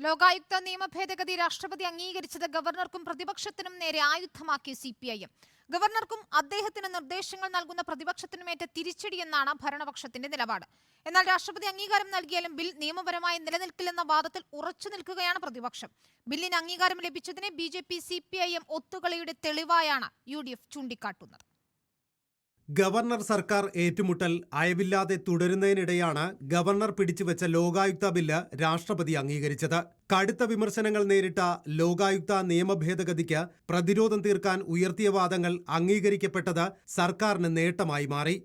ലോകായുക്ത നിയമ ഭേദഗതി രാഷ്ട്രപതി അംഗീകരിച്ചത് ഗവർണർക്കും പ്രതിപക്ഷത്തിനും നേരെ ആയുധമാക്കി CPIM. ഗവർണർക്കും അദ്ദേഹത്തിന് നിർദ്ദേശങ്ങൾ നൽകുന്ന പ്രതിപക്ഷത്തിനുമേറ്റ തിരിച്ചടിയെന്നാണ് ഭരണപക്ഷത്തിന്റെ നിലപാട്. എന്നാൽ രാഷ്ട്രപതി അംഗീകാരം നൽകിയാലും ബിൽ നിയമപരമായി നിലനിൽക്കില്ലെന്ന വാദത്തിൽ ഉറച്ചു നിൽക്കുകയാണ് പ്രതിപക്ഷം. ബില്ലിന് അംഗീകാരം ലഭിച്ചതിനെ BJP CPIM ഒത്തുകളിയുടെ തെളിവായാണ് UDF ചൂണ്ടിക്കാട്ടുന്നത്. ഗവർണർ സർക്കാർ ഏറ്റുമുട്ടൽ അയവില്ലാതെ തുടരുന്നതിനിടെയാണ് ഗവർണർ പിടിച്ചുവെച്ച ലോകായുക്ത ബില്ല് രാഷ്ട്രപതി അംഗീകരിച്ചത്. കടുത്ത വിമർശനങ്ങൾ നേരിട്ട ലോകായുക്ത നിയമ ഭേദഗതിക്ക് പ്രതിരോധം തീർക്കാൻ ഉയർത്തിയ വാദങ്ങൾ അംഗീകരിക്കപ്പെട്ടത് സർക്കാരിന് നേട്ടമായി മാറി.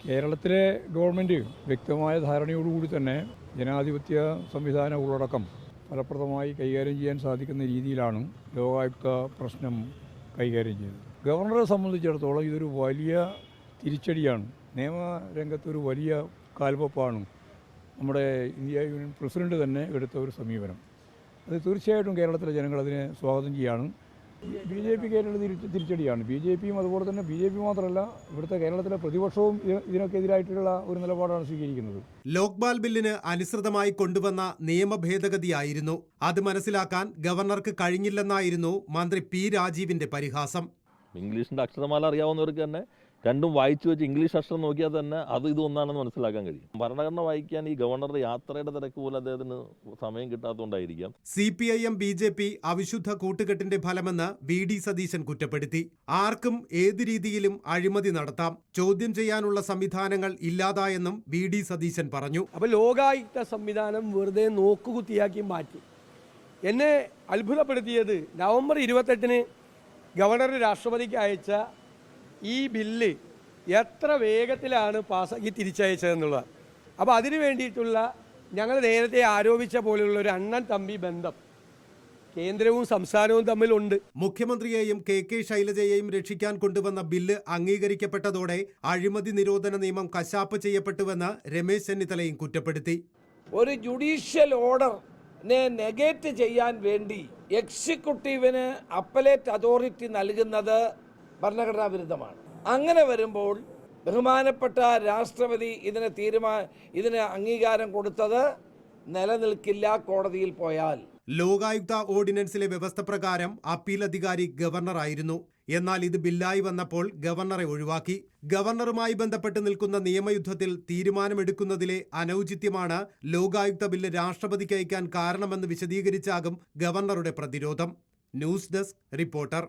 കേരളത്തിലെ ഗവൺമെൻറ് വ്യക്തമായ ധാരണയോടുകൂടി തന്നെ ജനാധിപത്യ സംവിധാന ഉള്ളടക്കം ഫലപ്രദമായി കൈകാര്യം ചെയ്യാൻ സാധിക്കുന്ന രീതിയിലാണ് ലോകായുക്ത പ്രശ്നം കൈകാര്യം ചെയ്തത്. ഗവർണറെ സംബന്ധിച്ചിടത്തോളം ഇതൊരു വലിയ തിരിച്ചടിയാണ്. നിയമരംഗത്തൊരു വലിയ കാൽവെപ്പാണ് നമ്മുടെ ഇന്ത്യ യൂണിയൻ പ്രസിഡന്റ് തന്നെ എടുത്ത ഒരു സമീപനം. അത് തീർച്ചയായിട്ടും കേരളത്തിലെ ജനങ്ങൾ അതിനെ സ്വാഗതം ചെയ്യാണ്. BJP കേരളത്തിൽ തിരിച്ചടിയാണ്. BJPയും അതുപോലെ തന്നെ BJP മാത്രമല്ല, ഇവിടുത്തെ കേരളത്തിലെ പ്രതിപക്ഷവും ഇതിനൊക്കെതിരായിട്ടുള്ള ഒരു നിലപാടാണ് സ്വീകരിക്കുന്നത്. ലോക്പാൽ ബില്ലിന് അനുസൃതമായി കൊണ്ടുവന്ന നിയമ ഭേദഗതിയായിരുന്നു. അത് മനസ്സിലാക്കാൻ ഗവർണർക്ക് കഴിഞ്ഞില്ലെന്നായിരുന്നു മന്ത്രി P. രാജീവിന്റെ പരിഹാസം. ഇംഗ്ലീഷിന്റെ അക്ഷരമാല അറിയാവുന്നവർക്ക് തന്നെ രണ്ടും വായിച്ചു വെച്ച് ഇംഗ്ലീഷ് അക്ഷരം നോക്കിയാൽ തന്നെ അത് ഇതൊന്നാണെന്ന് മനസ്സിലാക്കാൻ കഴിയും. ഭരണഘടന വായിക്കാൻ ഈ ഗവർണറുടെ യാത്രയുടെ തിരക്ക് പോലും അദ്ദേഹത്തിന് സമയം കിട്ടാത്തതുകൊണ്ടായിരിക്കാം. CPIM BJP അവിശുദ്ധ കൂട്ടുകെട്ടിന്റെ ഫലമെന്ന് VD സതീശൻ കുറ്റപ്പെടുത്തി. ആർക്കും ഏത് രീതിയിലും അഴിമതി നടത്താം, ചോദ്യം ചെയ്യാനുള്ള സംവിധാനങ്ങൾ ഇല്ലാതായെന്നും VD സതീശൻ പറഞ്ഞു. അപ്പോൾ ലോകായുക്ത സംവിധാനം വെറുതെ നോക്കുകുത്തിയാക്കി മാറ്റി. എന്നെ അത്ഭുതപ്പെടുത്തിയത് നവംബർ 28-ന് ഗവർണർ രാഷ്ട്രപതിക്ക് അയച്ച ഈ ബില്ല് എത്ര വേഗത്തിലാണ് പാസ്സാക്കി തിരിച്ചയച്ചതെന്നുള്ളത്. അപ്പോൾ അതിനു വേണ്ടിയിട്ടുള്ള ഞങ്ങൾ നേരത്തെ ആരോപിച്ച പോലെയുള്ള ഒരു അണ്ണൻ തമ്പി ബന്ധം കേന്ദ്രവും സംസ്ഥാനവും തമ്മിലുണ്ട്. മുഖ്യമന്ത്രിയെയും KK ശൈലജയെയും രക്ഷിക്കാൻ കൊണ്ടുവന്ന ബില്ല് അംഗീകരിക്കപ്പെട്ടതോടെ അഴിമതി നിരോധന നിയമം കശാപ്പ് ചെയ്യപ്പെട്ടുവെന്ന് രമേശ് ചെന്നിത്തലയും കുറ്റപ്പെടുത്തി. ഒരു ജുഡീഷ്യൽ ഓർഡറിനെ നെഗേറ്റ് ചെയ്യാൻ വേണ്ടി എക്സിക്യൂട്ടീവിന് അപ്പലേറ്റ് അതോറിറ്റി നൽകുന്നത് ഭരണഘടനാ വിരുദ്ധമാണ്. അങ്ങനെ വരുമ്പോൾ ബഹുമാനപ്പെട്ട രാഷ്ട്രപതി ഇതിന് അംഗീകാരം കൊടുത്തത് നിലനിൽക്കില്ല കോടതിയിൽ പോയാൽ. ലോകായുക്ത ഓർഡിനൻസിലെ വ്യവസ്ഥ പ്രകാരം അപ്പീൽ അധികാരി ഗവർണറായിരുന്നു. എന്നാൽ ഇത് ബില്ലായി വന്നപ്പോൾ ഗവർണറെ ഒഴിവാക്കി. ഗവർണറുമായി ബന്ധപ്പെട്ട് നിൽക്കുന്ന നിയമയുദ്ധത്തിൽ തീരുമാനമെടുക്കുന്നതിലെ അനൗചിത്യമാണ് ലോകായുക്ത ബില്ല് രാഷ്ട്രപതിക്ക് അയക്കാൻ കാരണമെന്ന് വിശദീകരിച്ചാകും ഗവർണറുടെ പ്രതിരോധം. News desk reporter.